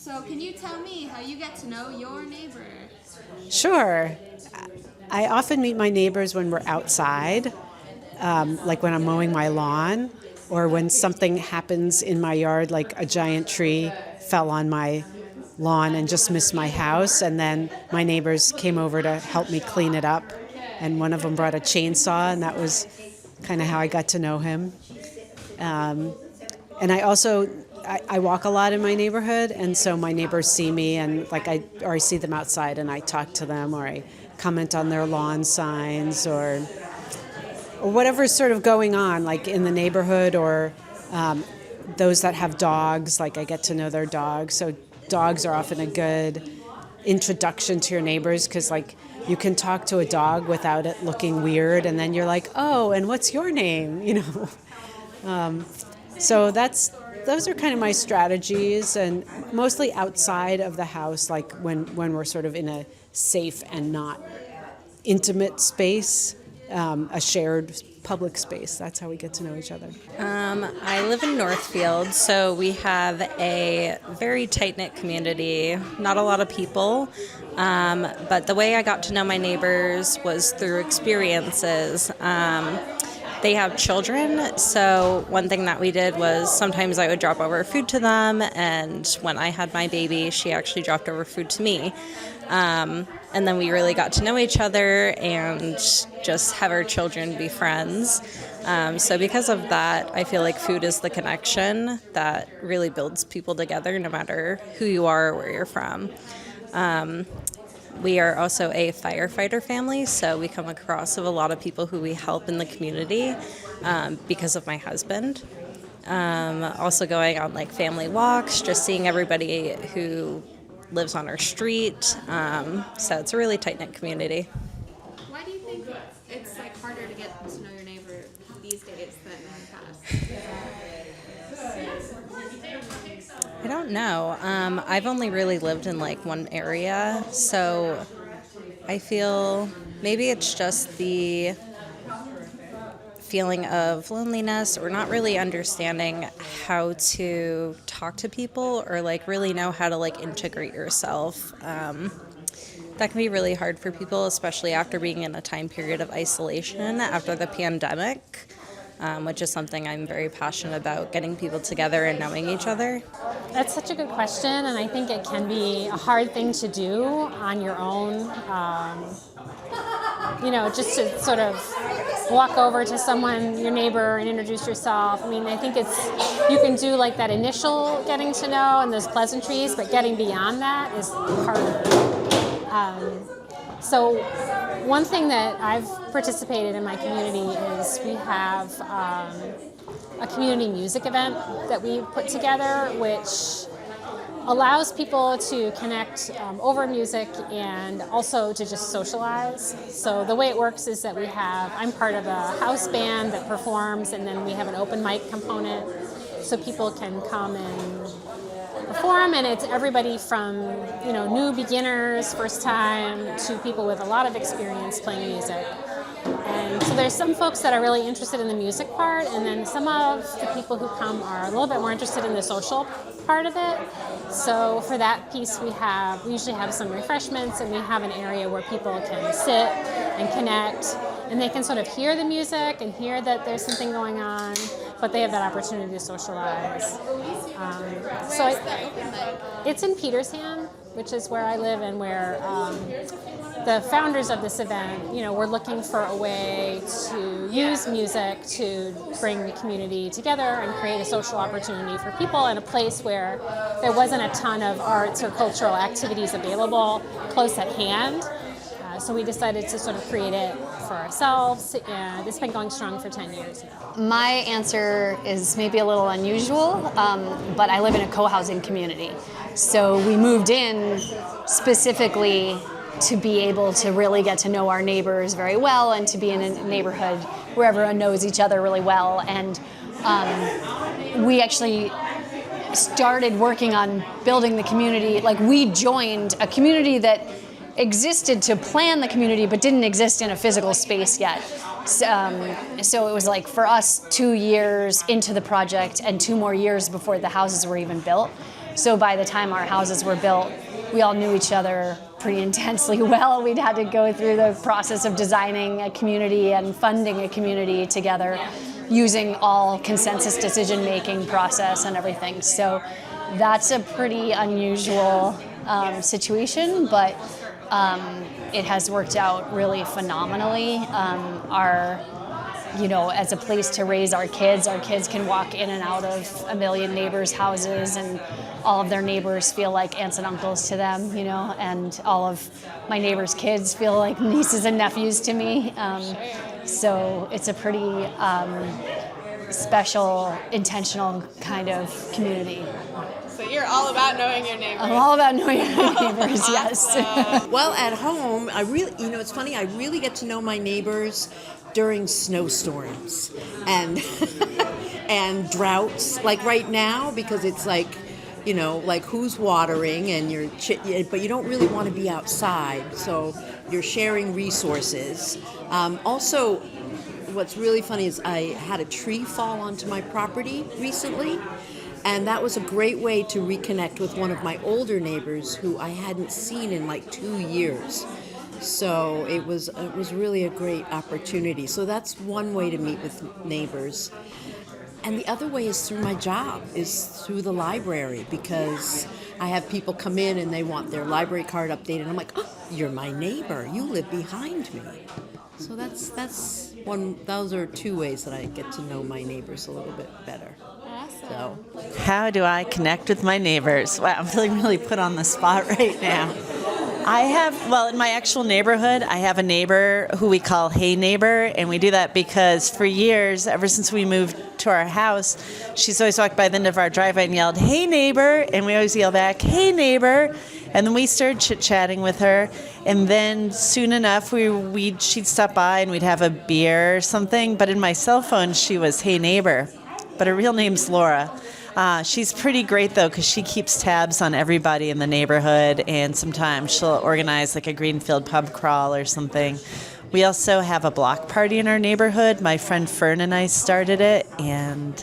So can you tell me how you get to know your neighbor? Sure. I often meet my neighbors when we're outside, like when I'm mowing my lawn, or when something happens in my yard, like a giant tree fell on my lawn and just missed my house, and then my neighbors came over to help me clean it up, and one of them brought a chainsaw, and that was kind of how I got to know him. And I walk a lot in my neighborhood, and so my neighbors see me, and I see them outside, and I talk to them, or I comment on their lawn signs, or whatever's sort of going on, like in the neighborhood, or those that have dogs, like I get to know their dogs. So dogs are often a good introduction to your neighbors, because like you can talk to a dog without it looking weird, and then you're like, oh, and what's your name? So those are kind of my strategies, and mostly outside of the house, like when we're sort of in a safe and not intimate space, a shared public space. That's how we get to know each other. I live in Northfield, so we have a very tight-knit community, not a lot of people, but the way I got to know my neighbors was through experiences. They have children, so one thing that we did was sometimes I would drop over food to them, and when I had my baby, she actually dropped over food to me. And then we really got to know each other and just have our children be friends. So because of that, I feel like food is the connection that really builds people together, no matter who you are or where you're from. We are also a firefighter family, so we come across of a lot of people who we help in the community because of my husband. Also going on like family walks, just seeing everybody who lives on our street. So it's a really tight-knit community. Why do you think it's like harder to get to know your neighbor these days than in the past? I don't know. I've only really lived in like one area, so I feel maybe it's just the feeling of loneliness or not really understanding how to talk to people or like really know how to like integrate yourself. That can be really hard for people, especially after being in a time period of isolation after the pandemic. Which is something I'm very passionate about, getting people together and knowing each other. That's such a good question, and I think it can be a hard thing to do on your own. Just to sort of walk over to someone, your neighbor, and introduce yourself. I mean, I think you can do like that initial getting to know and those pleasantries, but getting beyond that is harder. So one thing that I've participated in my community is we have a community music event that we put together, which allows people to connect over music and also to just socialize. So the way it works is that I'm part of a house band that performs, and then we have an open mic component so people can come and perform, and it's everybody from new beginners, first time, to people with a lot of experience playing music. And so there's some folks that are really interested in the music part, and then some of the people who come are a little bit more interested in the social part of it. So for that piece, we usually have some refreshments, and we have an area where people can sit and connect, and they can sort of hear the music and hear that there's something going on, but they have that opportunity to socialize. It's in Petersham, which is where I live, and where the founders of this event, we're looking for a way to use music to bring the community together and create a social opportunity for people in a place where there wasn't a ton of arts or cultural activities available close at hand. So we decided to sort of create it for ourselves, and it's been going strong for 10 years now. My answer is maybe a little unusual, but I live in a co-housing community. So we moved in specifically to be able to really get to know our neighbors very well and to be in a neighborhood where everyone knows each other really well. And we actually started working on building the community. Like, we joined a community that existed to plan the community but didn't exist in a physical space yet. So it was like, for us, 2 years into the project and 2 more years before the houses were even built. So by the time our houses were built, we all knew each other pretty intensely well. We'd had to go through the process of designing a community and funding a community together using all consensus decision-making process and everything. So that's a pretty unusual situation, but it has worked out really phenomenally. As a place to raise our kids can walk in and out of a million neighbors' houses, and all of their neighbors feel like aunts and uncles to them, and all of my neighbors' kids feel like nieces and nephews to me. So it's a pretty special, intentional kind of community. So you're all about knowing your neighbors. I'm all about knowing your neighbors, yes. Well, at home, it's funny, I really get to know my neighbors during snowstorms and and droughts, like right now, because it's like, like who's watering and but you don't really want to be outside, so you're sharing resources. Also, what's really funny is I had a tree fall onto my property recently, and that was a great way to reconnect with one of my older neighbors who I hadn't seen in like 2 years. So it was really a great opportunity. So that's one way to meet with neighbors. And the other way is through my job, is through the library, because I have people come in and they want their library card updated. I'm like, oh, you're my neighbor. You live behind me. So that's one. Those are two ways that I get to know my neighbors a little bit better. Awesome. So, how do I connect with my neighbors? Wow, I'm feeling really put on the spot right now. In my actual neighborhood, I have a neighbor who we call Hey Neighbor, and we do that because for years, ever since we moved to our house, she's always walked by the end of our driveway and yelled, Hey Neighbor, and we always yell back, Hey Neighbor, and then we started chit-chatting with her, and then soon enough, she'd stop by and we'd have a beer or something, but in my cell phone, she was Hey Neighbor, but her real name's Laura. She's pretty great, though, because she keeps tabs on everybody in the neighborhood, and sometimes she'll organize like a Greenfield pub crawl or something. We also have a block party in our neighborhood. My friend Fern and I started it, and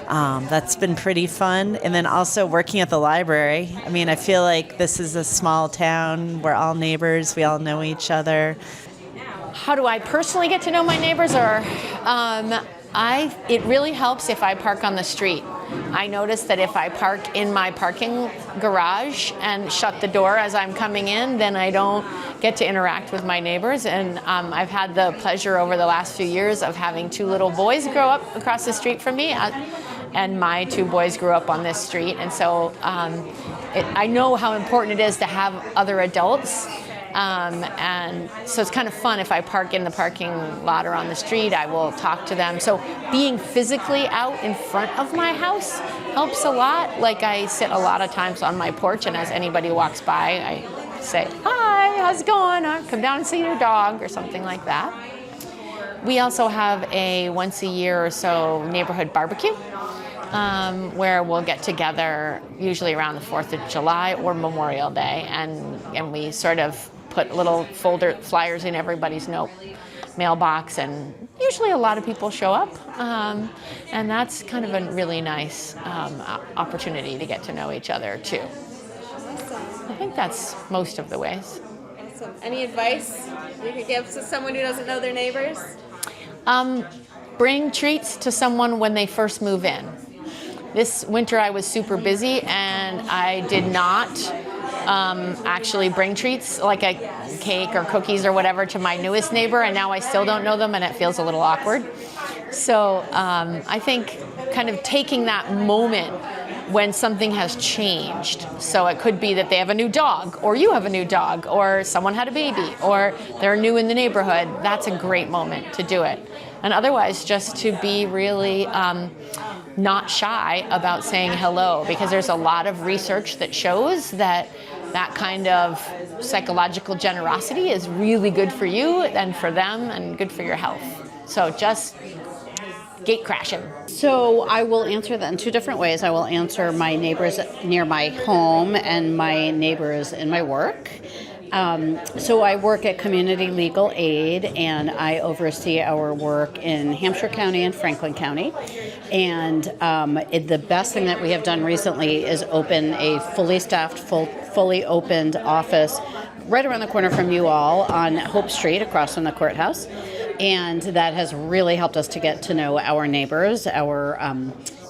that's been pretty fun. And then also working at the library. I mean, I feel like this is a small town. We're all neighbors. We all know each other. How do I personally get to know my neighbors? It really helps if I park on the street. I notice that if I park in my parking garage and shut the door as I'm coming in, then I don't get to interact with my neighbors. And I've had the pleasure over the last few years of having 2 little boys grow up across the street from me. And my 2 boys grew up on this street. And so I know how important it is to have other adults. And so it's kind of fun if I park in the parking lot or on the street, I will talk to them. So being physically out in front of my house helps a lot. Like I sit a lot of times on my porch, and as anybody walks by, I say, hi, how's it going? Or come down and see your dog or something like that. We also have a once a year or so neighborhood barbecue. Where we'll get together usually around the 4th of July or Memorial Day, and we sort of put little flyers in everybody's mailbox, and usually a lot of people show up, and that's kind of a really nice opportunity to get to know each other too. Awesome. I think that's most of the ways. Awesome. Any advice you could give to someone who doesn't know their neighbors? Bring treats to someone when they first move in. This winter I was super busy, and I did not actually bring treats like a cake or cookies or whatever to my newest neighbor, and now I still don't know them, and it feels a little awkward. So I think kind of taking that moment when something has changed. So it could be that they have a new dog, or you have a new dog, or someone had a baby, or they're new in the neighborhood. That's a great moment to do it. And otherwise, just to be really not shy about saying hello, because there's a lot of research that shows that kind of psychological generosity is really good for you and for them and good for your health. So just gate crashing. So I will answer that in 2 different ways. I will answer my neighbors near my home and my neighbors in my work. So I work at Community Legal Aid, and I oversee our work in Hampshire County and Franklin County. And the best thing that we have done recently is open a fully staffed, fully opened office right around the corner from you all on Hope Street, across from the courthouse. And that has really helped us to get to know our neighbors,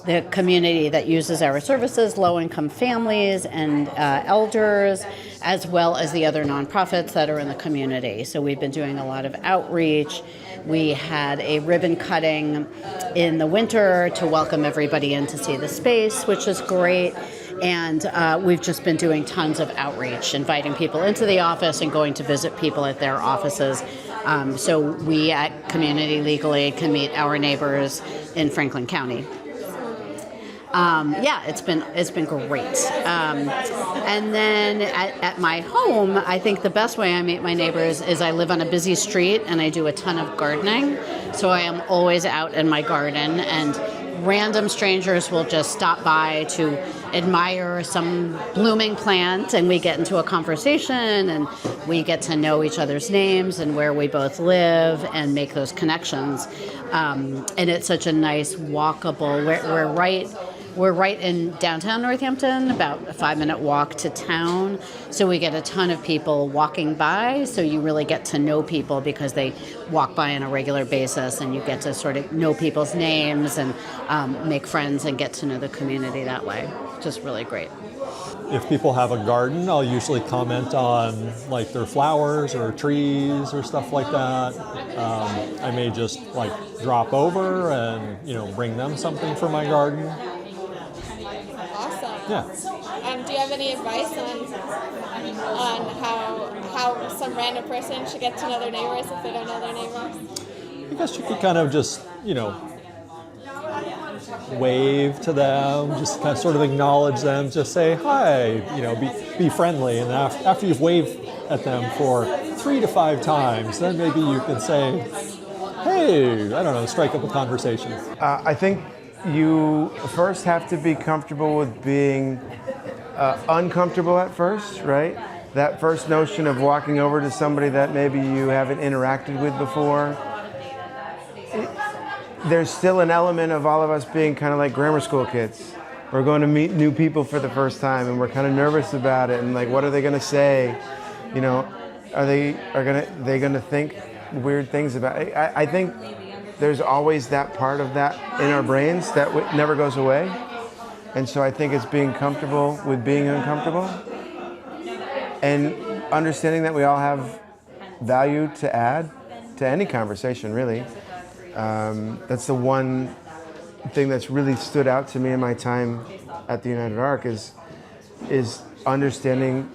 the community that uses our services, low-income families and elders, as well as the other nonprofits that are in the community. So we've been doing a lot of outreach. We had a ribbon cutting in the winter to welcome everybody in to see the space, which is great. And we've just been doing tons of outreach, inviting people into the office and going to visit people at their offices. So we at Community Legal Aid can meet our neighbors in Franklin County. Yeah, it's been great. And then at my home, I think the best way I meet my neighbors is I live on a busy street and I do a ton of gardening. So I am always out in my garden, and random strangers will just stop by to admire some blooming plant, and we get into a conversation and we get to know each other's names and where we both live and make those connections. And it's such a nice walkable, we're right in downtown Northampton, about a 5-minute walk to town. So we get a ton of people walking by. So you really get to know people because they walk by on a regular basis, and you get to sort of know people's names and make friends and get to know the community that way. Just really great. If people have a garden, I'll usually comment on like their flowers or trees or stuff like that. I may just like drop over and bring them something for my garden. Awesome. Yeah. Do you have any advice on how some random person should get to know their neighbors if they don't know their neighbors? I guess you could kind of just wave to them, just kind of sort of acknowledge them, just say hi, be friendly, and after you've waved at them for 3 to 5 times, then maybe you can say, hey, I don't know, strike up a conversation. I think you first have to be comfortable with being uncomfortable at first, right? That first notion of walking over to somebody that maybe you haven't interacted with before. There's still an element of all of us being kind of like grammar school kids. We're going to meet new people for the first time, and we're kind of nervous about it. And like, what are they going to say? Are they going to think weird things about it? I think there's always that part of that in our brains that never goes away. And so I think it's being comfortable with being uncomfortable and understanding that we all have value to add to any conversation, really. That's the one thing that's really stood out to me in my time at the United Arc is understanding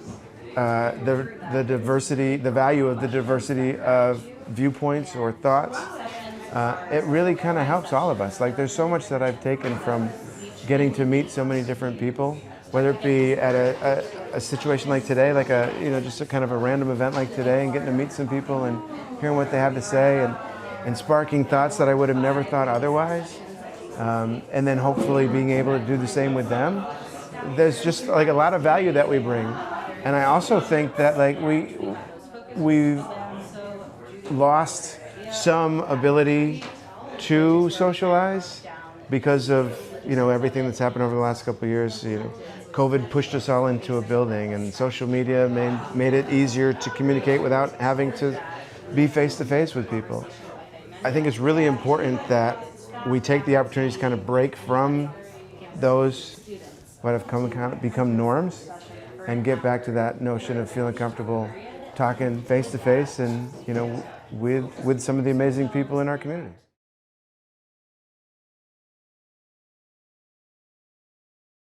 the diversity, the value of the diversity of viewpoints or thoughts. It really kind of helps all of us. Like, there's so much that I've taken from getting to meet so many different people, whether it be at a situation like today, like just a kind of a random event like today, and getting to meet some people and hearing what they have to say and sparking thoughts that I would have never thought otherwise. And then hopefully being able to do the same with them. There's just like a lot of value that we bring. And I also think that like we've lost some ability to socialize because of everything that's happened over the last couple of years. COVID pushed us all into a building, and social media made it easier to communicate without having to be face to face with people. I think it's really important that we take the opportunity to kind of break from those what have become norms and get back to that notion of feeling comfortable talking face to face and with some of the amazing people in our community.